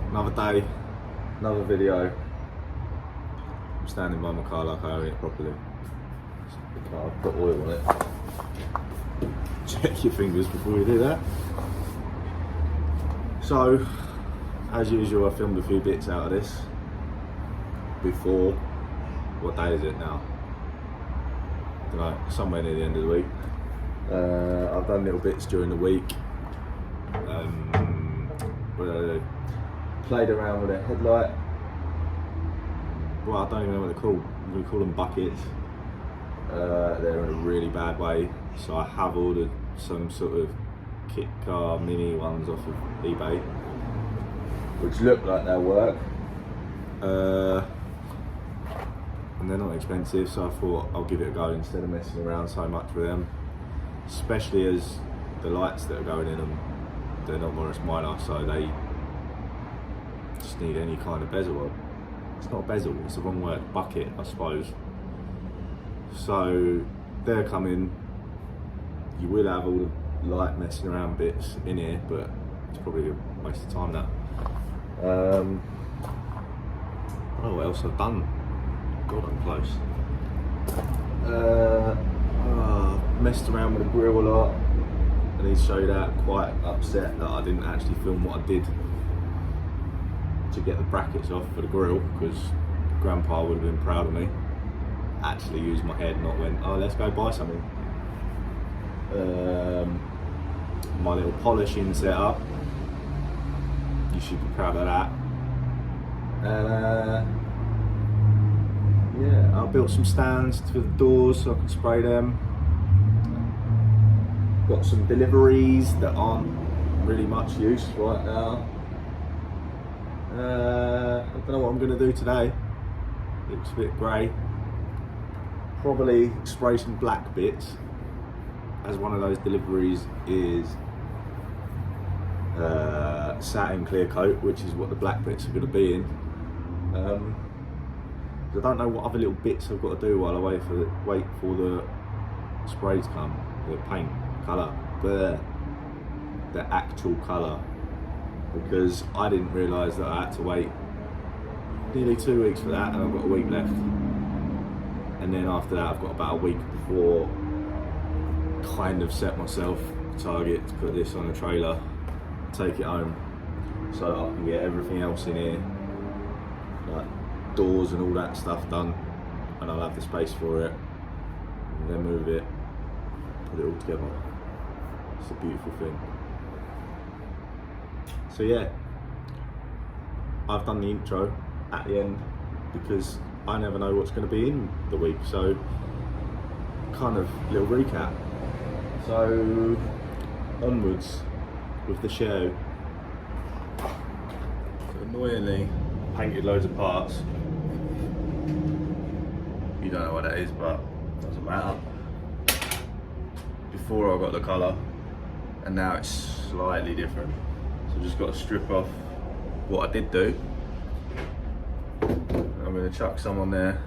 Another day, another video. I'm standing by my car like I own it properly. I've put oil on it. Check your fingers before you do that. So, as usual, I filmed a few bits out of this before. What day is it now? I don't know, somewhere near the end of the week. I've done little bits during the week. Played around with a headlight. Well, I don't even know what they're called. I'm going to call them buckets. They're in a really bad way, so I have ordered some sort of kit car mini ones off of eBay, which look like they'll work. And they're not expensive, so I thought I'll give it a go instead of messing around so much with them. Especially as the lights that are going in them, they're not Morris Minor, so they just need any kind of bezel. Well, it's not a bezel, it's the wrong word, bucket I suppose. So they're coming. You will have all the light messing around bits in here, but it's probably a waste of time that. I don't know what else I've done. God, I'm close. Messed around with the grill a lot. I need to show you that. Quite upset that I didn't actually film what I did to get the brackets off for the grill, because Grandpa would have been proud of me. Actually used my head, not went, oh, let's go buy something. My little polishing setup. You should be proud of that. Yeah, I built some stands for the doors so I can spray them. Got some deliveries that aren't really much use right now. I don't know what I'm going to do today. Looks a bit grey. Probably spray some black bits, as one of those deliveries is satin clear coat, which is what the black bits are going to be in. I don't know what other little bits I've got to do while I wait for the spray to come, the paint colour, the actual colour, because I didn't realise that I had to wait nearly 2 weeks for that, and I've got a week left. And then after that I've got about a week before kind of set myself a target to put this on a trailer, take it home, so I can get everything else in here, like doors and all that stuff done, and I'll have the space for it, and then move it, put it all together. It's a beautiful thing. So yeah, I've done the intro at the end because I never know what's going to be in the week, so kind of little recap. So onwards with the show. So annoyingly, I painted loads of parts. You don't know what that is, but it doesn't matter. Before I got the colour, and now it's slightly different. So I've just got to strip off what I did do. I'm going to chuck some on there.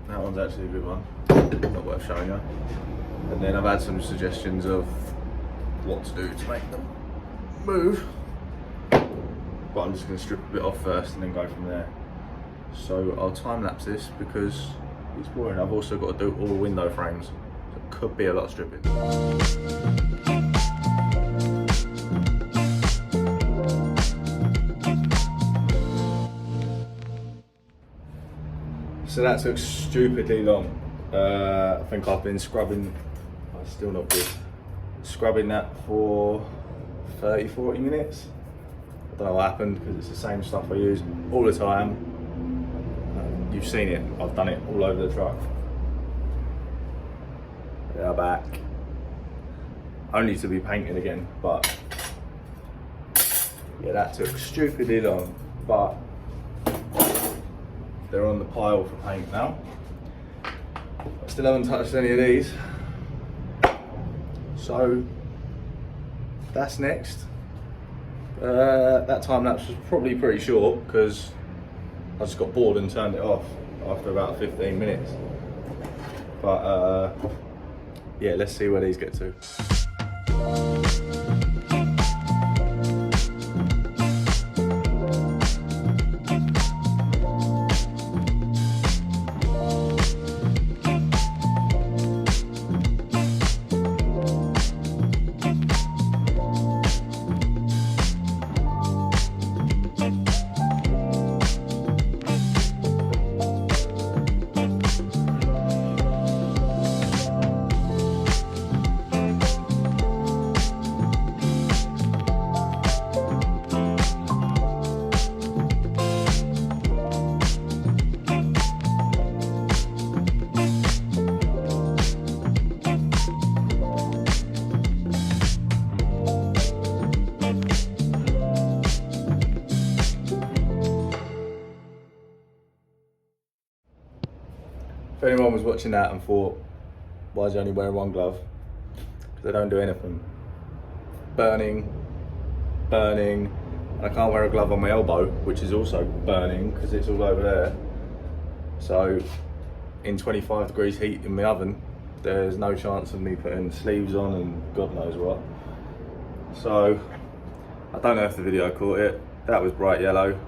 That one's actually a good one, not worth showing you. And then I've had some suggestions of what to do to make them move. But I'm just going to strip a bit off first and then go from there. So I'll time lapse this because it's boring. I've also got to do all the window frames, so it could be a lot of stripping. So that took stupidly long. I think I've been scrubbing, still not good, scrubbing that for 30-40 minutes. I don't know what happened because it's the same stuff I use all the time. You've seen it, I've done it all over the truck. They are back. Only to be painted again, but yeah, that took stupidly long, but they're on the pile for paint now. I still haven't touched any of these. So that's next. That time lapse was probably pretty short because I just got bored and turned it off after about 15 minutes. But yeah, let's see where these get to. If anyone was watching that and thought, why is he only wearing one glove? Because I don't do anything. Burning. I can't wear a glove on my elbow, which is also burning because it's all over there. So in 25 degrees heat in my oven, there's no chance of me putting sleeves on and God knows what. So I don't know if the video caught it. That was bright yellow.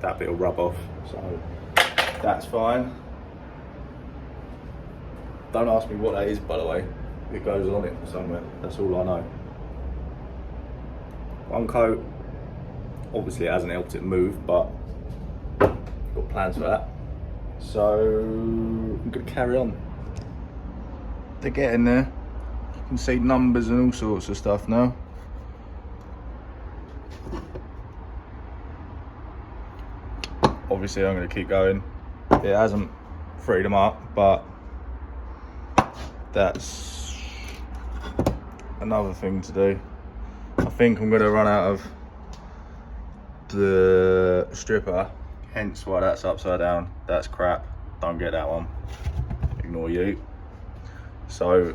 That bit will rub off, so that's fine. Don't ask me what that is, by the way. It goes on it somewhere, that's all I know. One coat, obviously it hasn't helped it move, but got plans for that. So I'm gonna carry on. They're getting there. You can see numbers and all sorts of stuff now. Obviously I'm gonna keep going. It hasn't freed them up, but that's another thing to do. I think I'm going to run out of the stripper, hence why that's upside down. That's crap, don't get that one, ignore you. So I'm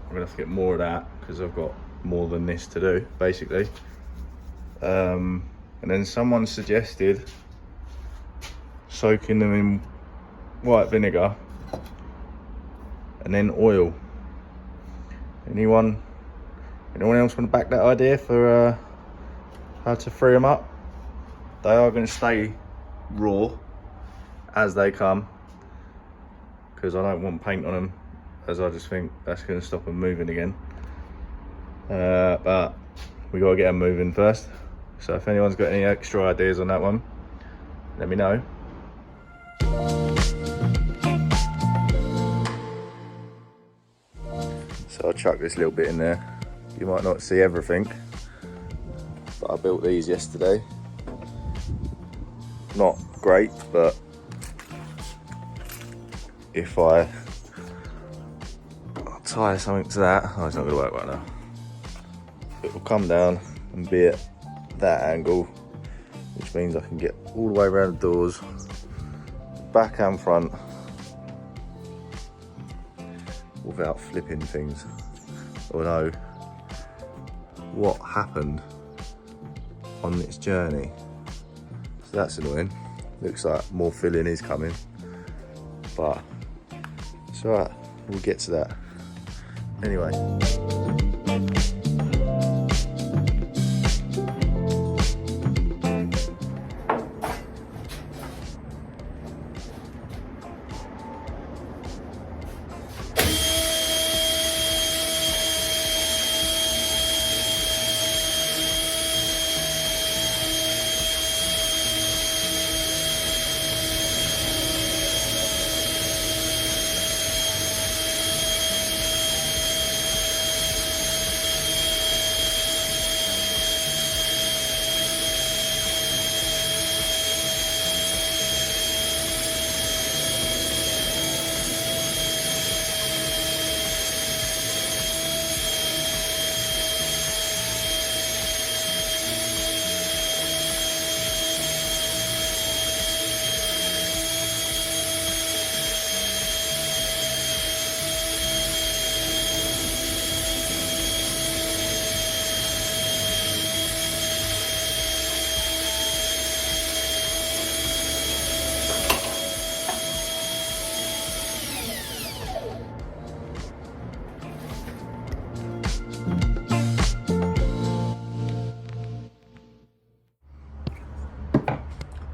going to have to get more of that because I've got more than this to do, basically. And then someone suggested soaking them in white vinegar and then oil. Anyone else want to back that idea for how to free them up? They are going to stay raw as they come because I don't want paint on them, as I just think that's going to stop them moving again. But we got to get them moving first. So if anyone's got any extra ideas on that one, let me know. So I'll chuck this little bit in there. You might not see everything, but I built these yesterday. Not great, but if I tie something to that, oh, it's not going to work right now. It will come down and be at that angle, which means I can get all the way around the doors, back and front, without flipping things. Although, what happened on this journey? So that's annoying. Looks like more filling is coming, but it's alright, we'll get to that. Anyway.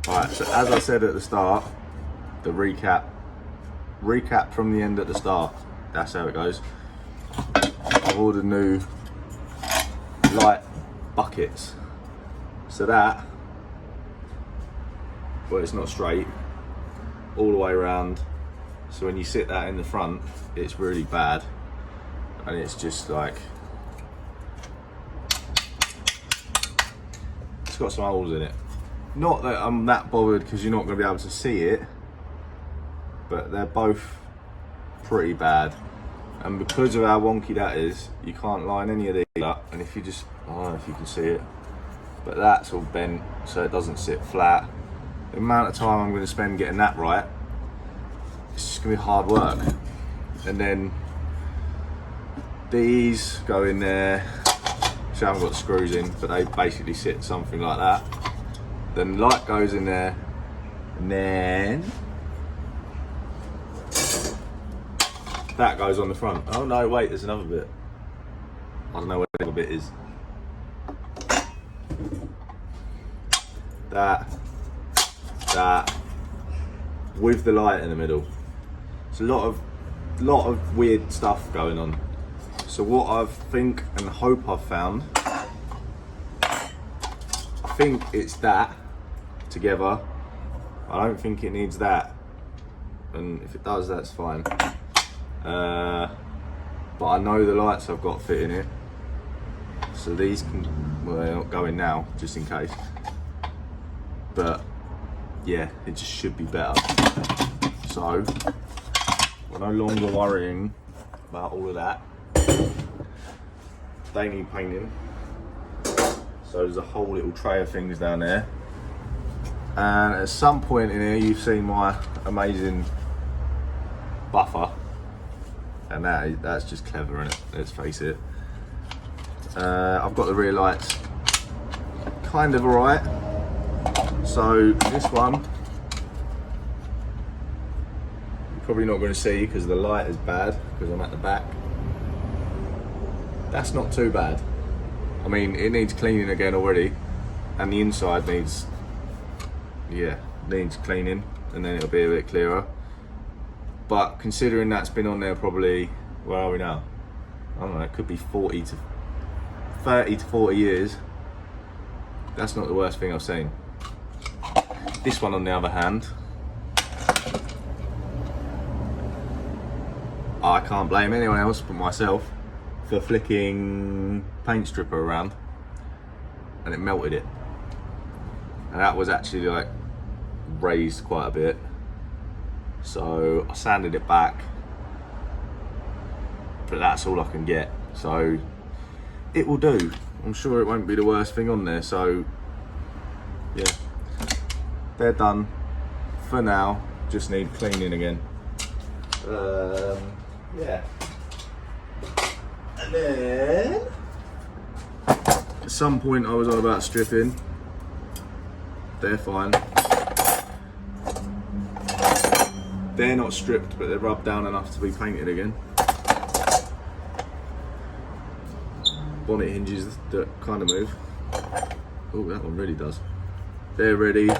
Alright, so as I said at the start, the recap from the end at the start, that's how it goes. I've ordered new light buckets. So that, well, it's not straight, all the way around. So when you sit that in the front, it's really bad. And it's just like, it's got some holes in it. Not that I'm that bothered because you're not going to be able to see it, but they're both pretty bad. And because of how wonky that is, you can't line any of these up. And if you just, I don't know if you can see it, but that's all bent so it doesn't sit flat. The amount of time I'm going to spend getting that right, it's just gonna be hard work. And then these go in there. So I haven't got the screws in, but they basically sit something like that. Then light goes in there, and then that goes on the front. Oh no, wait, there's another bit. I don't know where the other bit is. That, with the light in the middle. It's a lot of weird stuff going on. So what I think and hope I've found, I think it's that together. I don't think it needs that, and if it does, that's fine. But I know the lights I've got fit in it, so these can, well, they're not going now, just in case. But yeah, it just should be better. So we're no longer worrying about all of that. They need painting. So there's a whole little tray of things down there. And at some point in here, you've seen my amazing buffer. And that's just clever, innit? Let's face it. I've got the rear lights kind of alright. So this one, you're probably not going to see because the light is bad because I'm at the back. That's not too bad. I mean, it needs cleaning again already, and the inside needs cleaning, and then it'll be a bit clearer. But considering that's been on there probably, where are we now? I don't know, it could be 30 to 40 years. That's not the worst thing I've seen. This one, on the other hand, I can't blame anyone else but myself for flicking paint stripper around, and it melted it. And that was actually like raised quite a bit. So I sanded it back, but that's all I can get. So it will do. I'm sure it won't be the worst thing on there. So yeah, they're done for now. Just need cleaning again. Yeah. And then at some point I was on about stripping. They're fine. They're not stripped, but they're rubbed down enough to be painted again. Bonnet hinges that kind of move. Oh, that one really does. They're ready.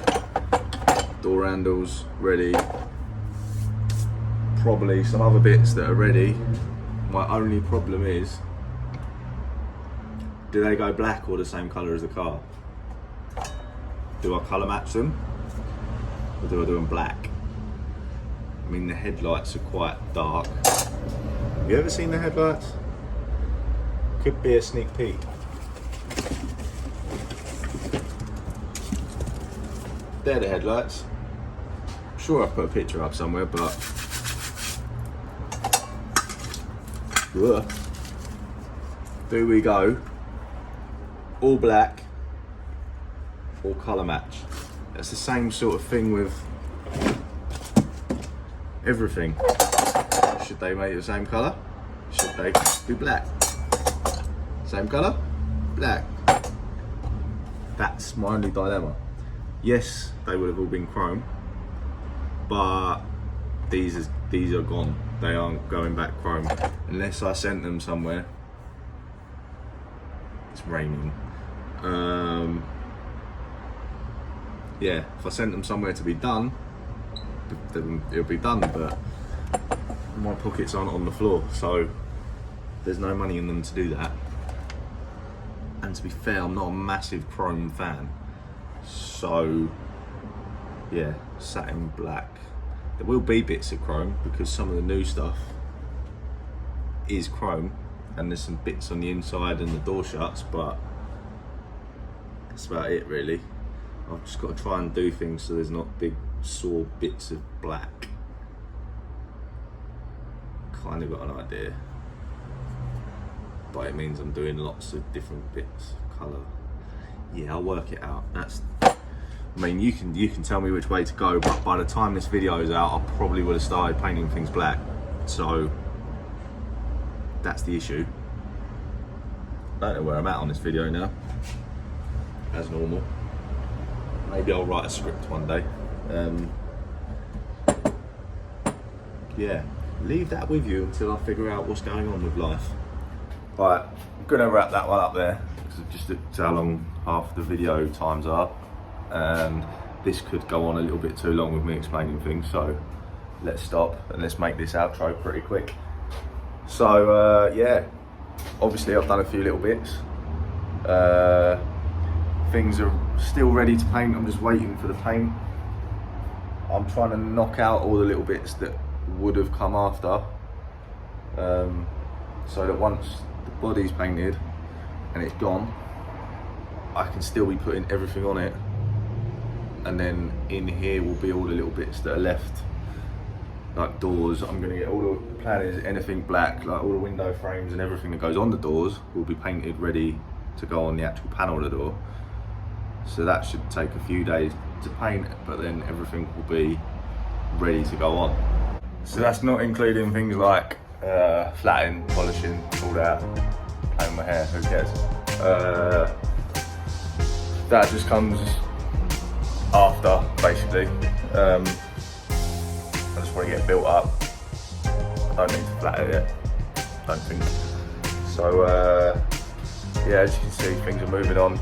Door handles ready. Probably some other bits that are ready. My only problem is, do they go black or the same colour as the car? Do I colour match them? Or do I do them black? I mean, the headlights are quite dark. Have you ever seen the headlights? Could be a sneak peek. They're the headlights. I'm sure I put a picture up somewhere, but ugh. Do we go all black or colour match? That's the same sort of thing with everything. Should they make it the same colour? Should they be black? Same colour? Black. That's my only dilemma. Yes, they would have all been chrome, but these are gone. They aren't going back chrome unless I sent them somewhere. It's raining. Yeah, if I sent them somewhere to be done, then it'll be done, but my pockets aren't on the floor, so there's no money in them to do that. And to be fair, I'm not a massive chrome fan, so yeah, satin black. There will be bits of chrome because some of the new stuff is chrome, and there's some bits on the inside and the door shuts, but that's about it really. I've just got to try and do things so there's not big sore bits of black. Kind of got an idea, but it means I'm doing lots of different bits of colour. Yeah, I'll work it out. That's I mean, you can tell me which way to go, but by the time this video is out, I probably would have started painting things black. So that's the issue. I don't know where I'm at on this video now, as normal. Maybe I'll write a script one day. Yeah, leave that with you until I figure out what's going on with life. Right, I'm gonna wrap that one up there, because I've just looked at how long half the video times are, and this could go on a little bit too long with me explaining things, so let's stop and let's make this outro pretty quick. So yeah, obviously I've done a few little bits. Things are still ready to paint, I'm just waiting for the paint. I'm trying to knock out all the little bits that would have come after, so that once the body's painted and it's gone, I can still be putting everything on it, and then in here will be all the little bits that are left, like doors. I'm going to get all the plan is anything black, like all the window frames and everything that goes on the doors will be painted ready to go on the actual panel of the door. So that should take a few days to paint, but then everything will be ready to go on. So that's not including things like flattening, polishing, all that, playing my hair, who cares? That just comes after, basically. I just want to get built up. I don't need to flatten it yet, don't think. So yeah, as you can see, things are moving on.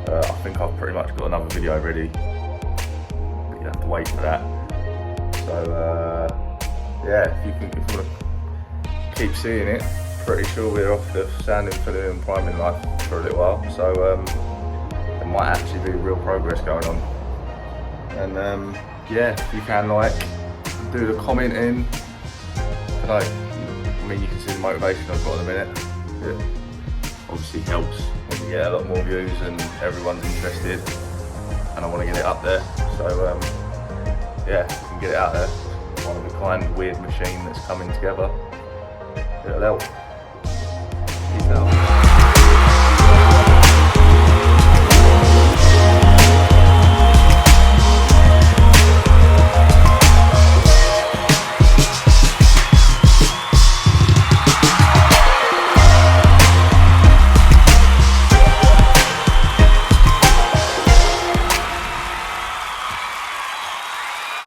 I think I've pretty much got another video ready, but you have to wait for that. So yeah, if you want to keep seeing it, pretty sure we're off the sanding, filling and priming life for a little while. So there might actually be real progress going on. And yeah, if you can do the commenting. I mean, you can see the motivation I've got at the minute. It obviously helps when you get a lot more views and everyone's interested, and I want to get it up there. So yeah, if we can get it out there, one of a kind weird machine that's coming together, it'll help. Peace out.